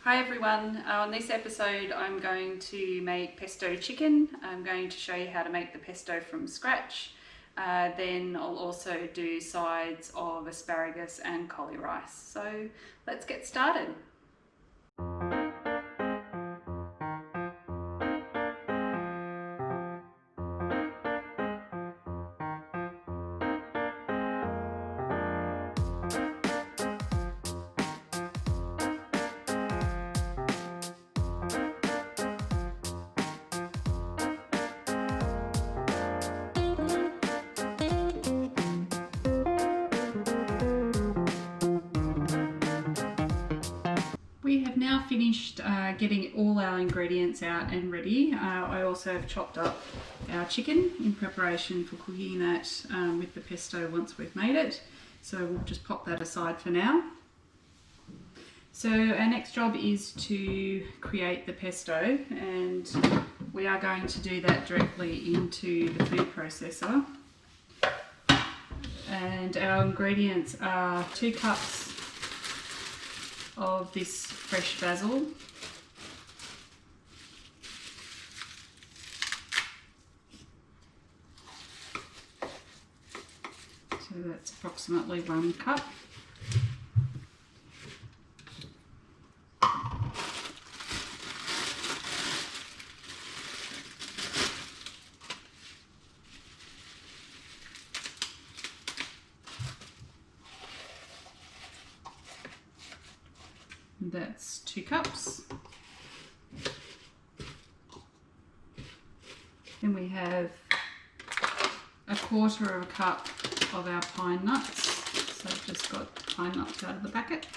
Hi everyone, on this episode I'm going to make pesto chicken. I'm going to show you how to make the pesto from scratch. Then I'll also do sides of asparagus and cauli rice. So let's get started. We have now finished getting all our ingredients out and ready. I also have chopped up our chicken in preparation for cooking that with the pesto once we've made it. So we'll just pop that aside for now. So our next job is to create the pesto, and we are going to do that directly into the food processor. And our ingredients are 2 cups of this fresh basil, so that's approximately 1 cup. That's 2 cups. Then we have 1/4 cup of our pine nuts. So I've just got pine nuts out of the packet.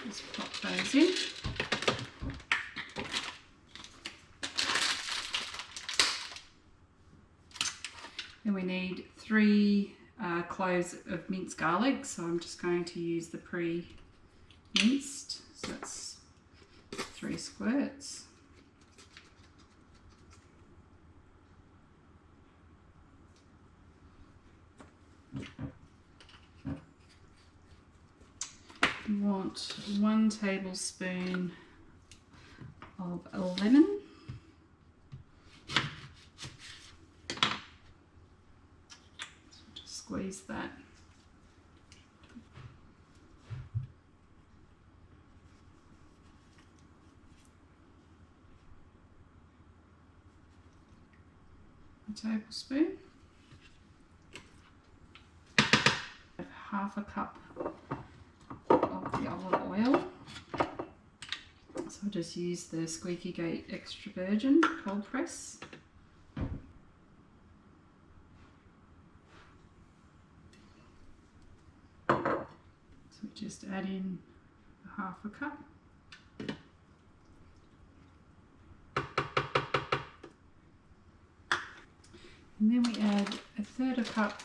Just pop those in. Then we need 3 cloves of minced garlic, so I'm just going to use the pre-minced, so that's 3 squirts. We want 1 tablespoon of lemon. Squeeze that. A tablespoon. 1/2 cup of the olive oil. So I'll just use the Squeaky Gate extra virgin cold press. Just add in 1/2 cup. And then we add 1/3 cup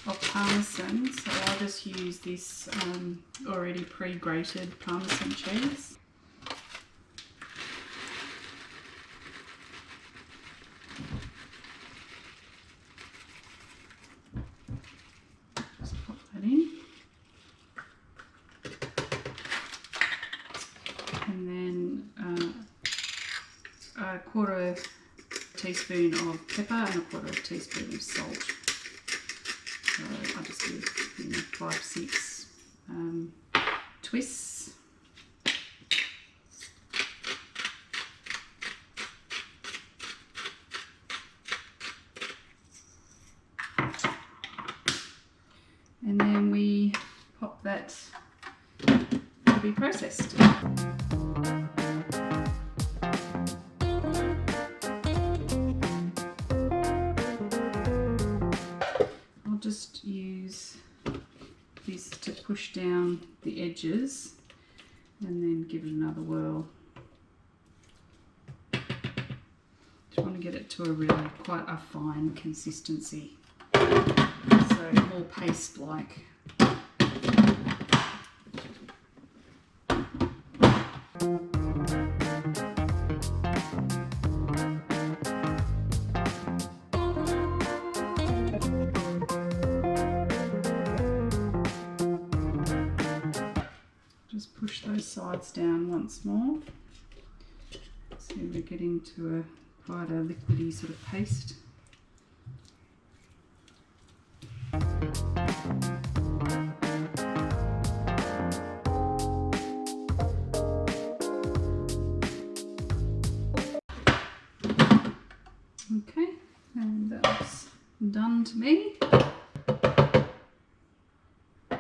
of parmesan. So I'll just use this already pre-grated parmesan cheese. Just pop that in. And then 1/4 teaspoon of pepper and 1/4 teaspoon of salt. So I'll just give 5-6 twists. And then we pop that to be processed. I'll just use this to push down the edges and then give it another whirl. Just want to get it to a really quite a fine consistency, so more paste-like. push those sides down once more. So we're getting to quite a liquidy sort of paste. Okay, and that's done to me. I'll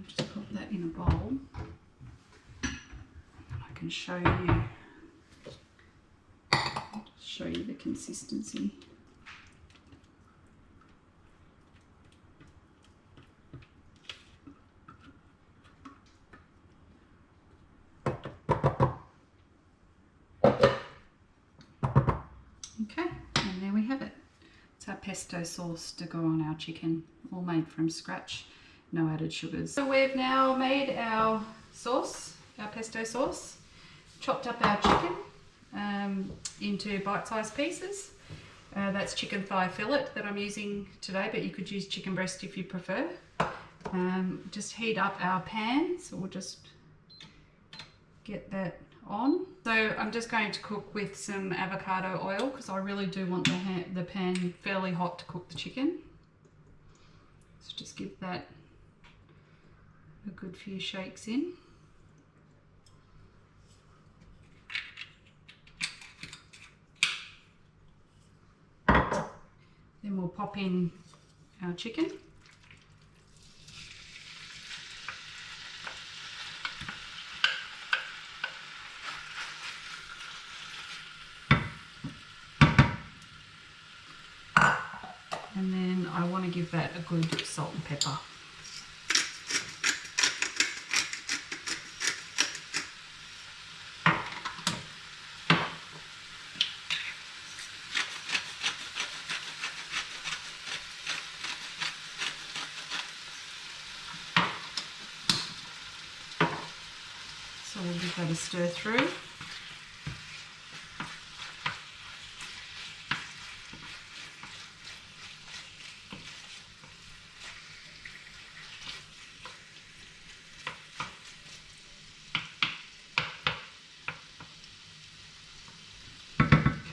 just put that in a bowl. I can show you the consistency. Okay, and there we have it. It's our pesto sauce to go on our chicken, all made from scratch, no added sugars. So we've now made our sauce, our pesto sauce, chopped up our chicken into bite-sized pieces. That's chicken thigh fillet that I'm using today, but you could use chicken breast if you prefer. Just heat up our pan, so we'll just get that on. So I'm just going to cook with some avocado oil because I really do want the pan fairly hot to cook the chicken. So just give that a good few shakes in. Then we'll pop in our chicken. And then I want to give that a good salt and pepper. So we'll give that a stir through.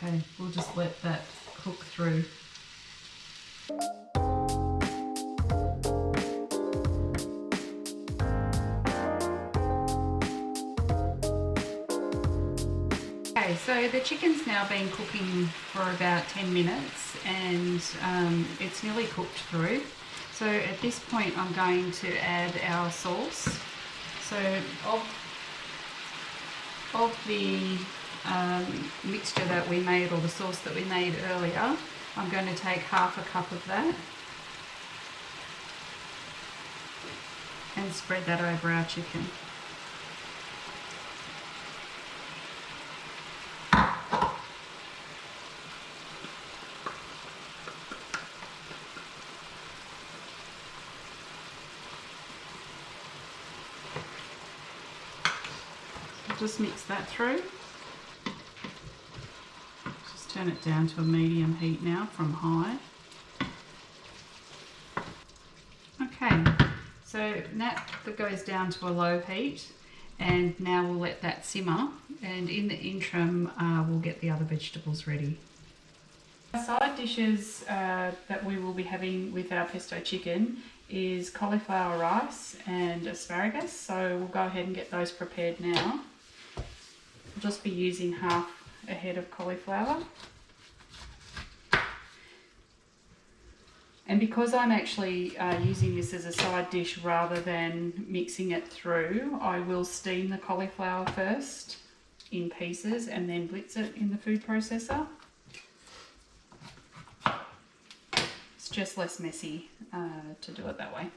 Okay, we'll just let that cook through. Okay, so the chicken's now been cooking for about 10 minutes and it's nearly cooked through. So at this point I'm going to add our sauce. So of the mixture that we made, or the sauce that we made earlier, I'm going to take half a cup of that and spread that over our chicken. Just mix that through. Just turn it down to a medium heat now from high. Okay, so that goes down to a low heat, and now we'll let that simmer, and in the interim we'll get the other vegetables ready. Our side dishes that we will be having with our pesto chicken is cauliflower rice and asparagus, so we'll go ahead and get those prepared now. I'll just be using half a head of cauliflower. And because I'm actually using this as a side dish rather than mixing it through, I will steam the cauliflower first in pieces and then blitz it in the food processor. It's just less messy to do it that way.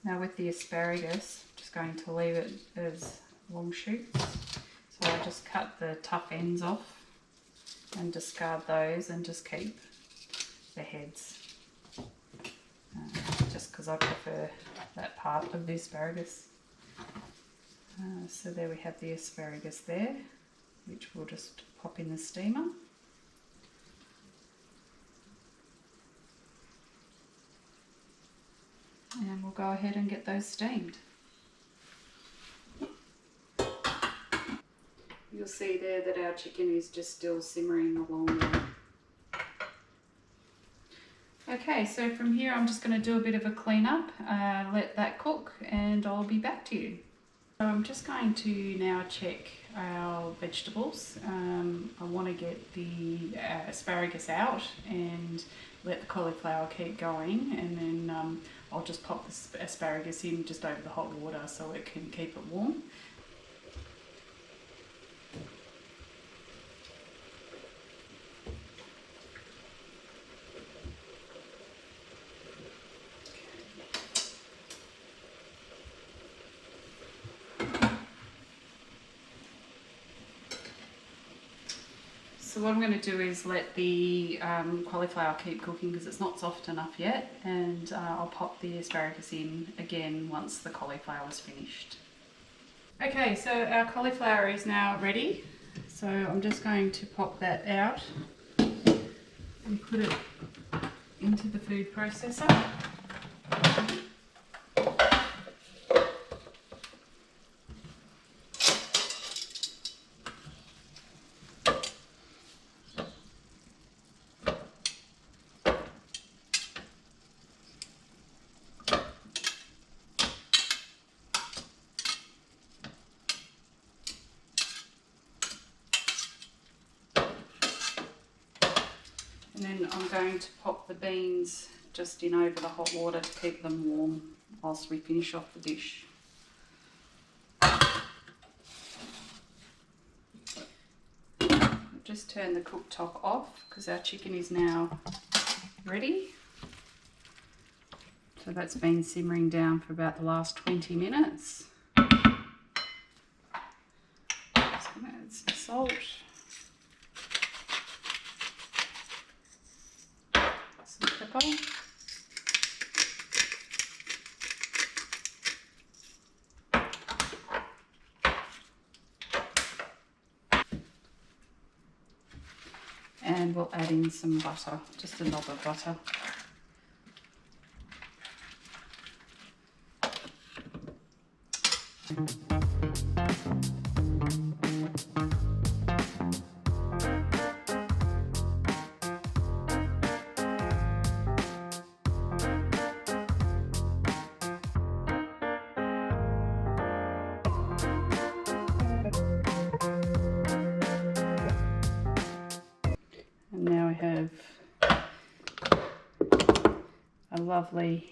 Now with the asparagus, I'm just going to leave it as long shoots. So I just cut the tough ends off and discard those and just keep the heads. Just because I prefer that part of the asparagus. So there we have the asparagus there. which we'll just pop in the steamer. And we'll go ahead and get those steamed. You'll see there that our chicken is just still simmering along there. Okay, so from here I'm just going to do a bit of a clean up, let that cook, and I'll be back to you. So I'm just going to now check our vegetables. I want to get the asparagus out and let the cauliflower keep going, and then I'll just pop the asparagus in just over the hot water so it can keep it warm. So what I'm going to do is let the cauliflower keep cooking because it's not soft enough yet, and I'll pop the asparagus in again once the cauliflower is finished. Okay, so our cauliflower is now ready, so I'm just going to pop that out and put it into the food processor. And then I'm going to pop the beans just in over the hot water to keep them warm whilst we finish off the dish. Just turn the cooktop off because our chicken is now ready. So that's been simmering down for about the last 20 minutes. Just going to add some salt. Pepper. And we'll add in some butter, just a knob of butter. And now we have a lovely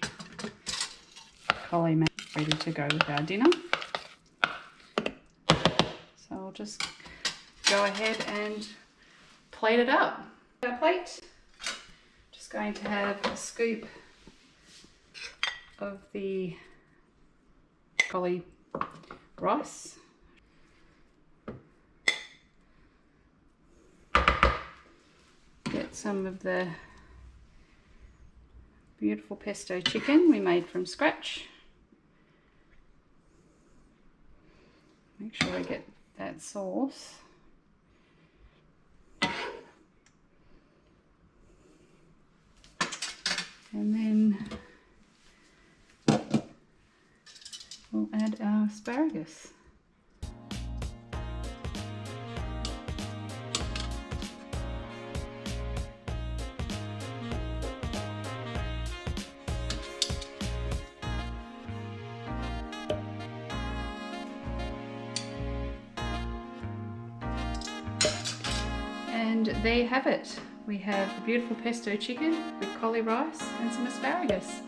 cauli mac ready to go with our dinner. So I'll just go ahead and plate it up. Our plate, just going to have a scoop of the cauli rice. Get some of the beautiful pesto chicken we made from scratch. Make sure I get that sauce. And then we'll add our asparagus. And there you have it. We have a beautiful pesto chicken with cauli rice and some asparagus.